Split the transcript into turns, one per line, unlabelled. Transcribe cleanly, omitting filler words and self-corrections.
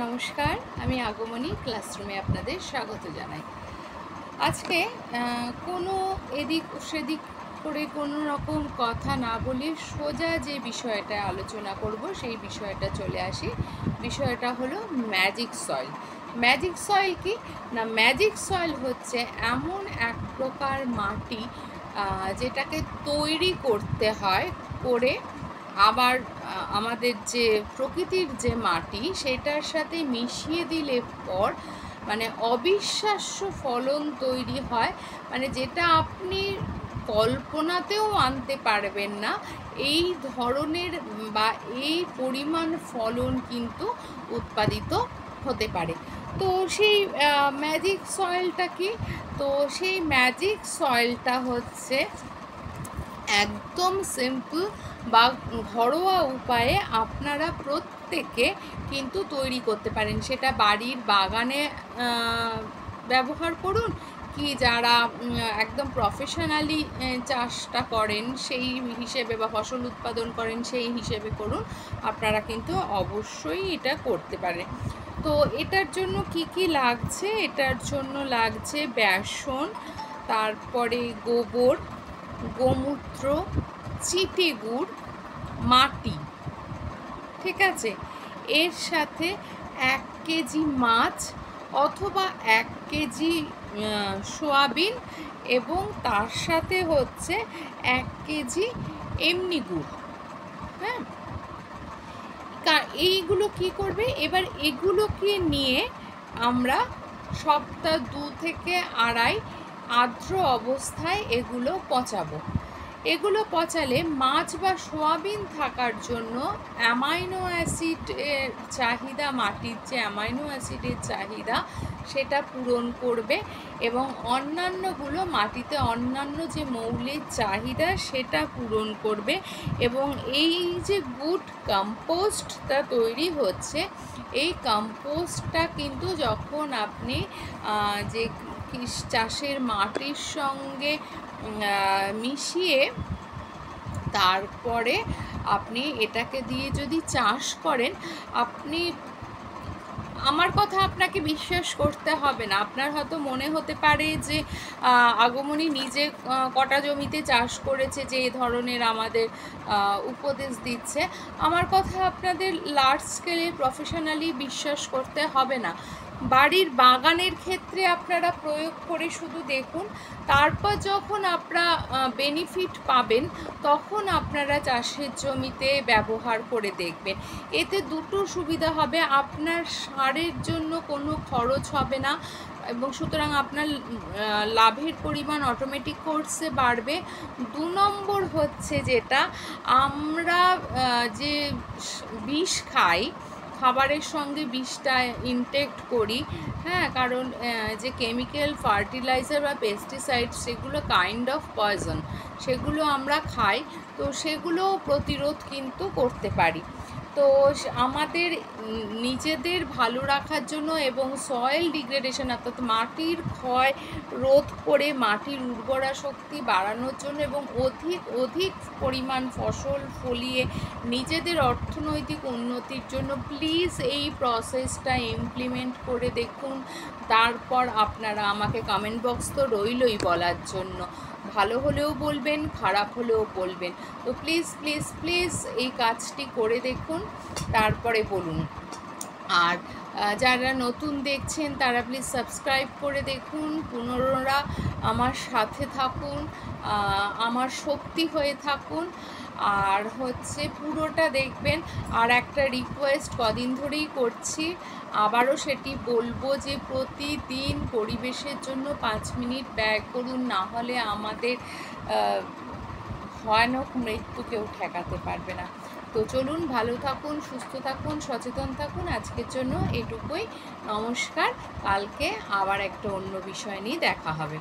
নমস্কার, আমি আগমনী ক্লাসরুমে আপনাদের স্বাগত জানাই। আজকে কোনো এদিক সেদিক করে কোনো রকম কথা না বলে সোজা যে বিষয়টা আলোচনা করব সেই বিষয়টা চলে আসি। বিষয়টা হলো ম্যাজিক সয়েল। ম্যাজিক সয়েল কি না, ম্যাজিক সয়েল হচ্ছে এমন এক প্রকার মাটি যেটাকে তৈরি করতে হয়, করে আবার আমাদের যে প্রকৃতির যে মাটি সেটার সাথে মিশিয়ে দিলে পর মানে অবিশ্বাস্য ফলন তৈরি হয়, মানে যেটা আপনি কল্পনাতেও আনতে পারবেন না। এই ধরনের বা এই পরিমাণ ফলন কিন্তু উৎপাদিত হতে পারে। তো সেই ম্যাজিক সয়েলটা কি? তো সেই ম্যাজিক সয়েলটা হচ্ছে একদম সিম্পল বা ঘরোয়া উপায়ে আপনারা প্রত্যেকে কিন্তু তৈরি করতে পারেন। সেটা বাড়ির বাগানে ব্যবহার করুন, কি যারা একদম প্রফেশনালি চাষটা করেন সেই হিসেবে বা ফসল উৎপাদন করেন সেই হিসেবে করুন, আপনারা কিন্তু অবশ্যই এটা করতে পারেন। তো এটার জন্য কি কি লাগছে? এটার জন্য লাগছে বেসন, তারপরে গোবর, গোমূত্র, চিটে গুড়, মাটি, ঠিক আছে। এর সাথে 1 কেজি মাছ অথবা 1 কেজি সয়াবিন এবং তার সাথে হচ্ছে 1 কেজি এমনি গুড়। হ্যাঁ, এইগুলো কি করবে এবার? এগুলোকে নিয়ে আমরা সপ্তাহ 2 থেকে আড়াই আর্দ্র অবস্থায় এগুলো পচাবো। এগুলো পচালে মাছ বা সোয়াবিন থাকার জন্য অ্যামাইনো অ্যাসিডের চাহিদা, মাটির যে অ্যামাইনো অ্যাসিডের চাহিদা সেটা পূরণ করবে এবং অন্যান্যগুলো মাটিতে অন্যান্য যে মৌলের চাহিদা সেটা পূরণ করবে। এবং এই যে গুড কম্পোস্টটা তৈরি হচ্ছে, এই কম্পোস্টটা কিন্তু যখন আপনি যে চাষের মাটির সঙ্গে মিশিয়ে তারপরে আপনি এটাকে দিয়ে যদি চাষ করেন, আপনি, আমার কথা আপনাকে বিশ্বাস করতে হবে না। আপনার হয়তো মনে হতে পারে যে আগমনী নিজে কটা জমিতে চাষ করেছে যে এ ধরনের আমাদের উপদেশ দিচ্ছে। আমার কথা আপনাদের লার্জ স্কেলে প্রফেশনালি বিশ্বাস করতে হবে না। বাড়ির বাগানের ক্ষেত্রে আপনারা প্রয়োগ করে শুধু দেখুন, তারপর যখন আপনারা বেনিফিট পাবেন তখন আপনারা চাষের জমিতে ব্যবহার করে দেখবেন। এতে দুটো সুবিধা হবে, আপনার সারের জন্য কোনো খরচ হবে না এবং সুতরাং আপনার লাভের পরিমাণ অটোমেটিক কোর্সে বাড়বে। 2 নম্বর হচ্ছে যেটা, আমরা যে বিষ খাই, খাবারের সঙ্গে বিষটা ইনটেক্ট করি, হ্যাঁ, কারণ যে কেমিক্যাল ফার্টিলাইজার বা পেস্টিসাইড সেগুলো কাইন্ড অফ পয়জন, সেগুলো আমরা খাই, তো সেগুলো প্রতিরোধ কিন্তু করতে পারি। তো আমাদের নিজেদের ভালো রাখার জন্য এবং সয়েল ডিগ্রেডেশন অর্থাৎ মাটির ক্ষয় রোধ করে মাটির উর্বরা শক্তি বাড়ানোর জন্য এবং অধিক পরিমাণ ফসল ফলিয়ে নিজেদের অর্থনৈতিক উন্নতির জন্য প্লিজ এই প্রসেসটা ইমপ্লিমেন্ট করে দেখুন। তারপর আপনারা আমাকে কমেন্ট বক্স তো রইলই বলার জন্য, ভালো হলেও বলবেন, খারাপ হলেও বলবেন। তো প্লিজ প্লিজ প্লিজ এই কাজটি করে দেখুন, তারপরে বলুন। আর যারা নতুন দেখছেন তারা প্লিজ সাবস্ক্রাইব করে দেখুন, পুনরা আমার সাথে থাকুন, আমার শক্তি হয়ে থাকুন, আর হচ্ছে পুরোটা দেখবেন। আর একটা রিকোয়েস্ট কদিন ধরেই করছি, আবারও সেটি বলবো যে প্রতিদিন পরিবেশের জন্য 5 মিনিট ব্যয় করুন, না হলে আমাদের ভয়ানক মৃত্যু কেউ ঠেকাতে পারবে না। তো চলুন, ভালো থাকুন, সুস্থ থাকুন, সচেতন থাকুন। আজকের জন্য এটুকুই। নমস্কার। কালকে আবার একটা অন্য বিষয় নিয়ে দেখা হবে।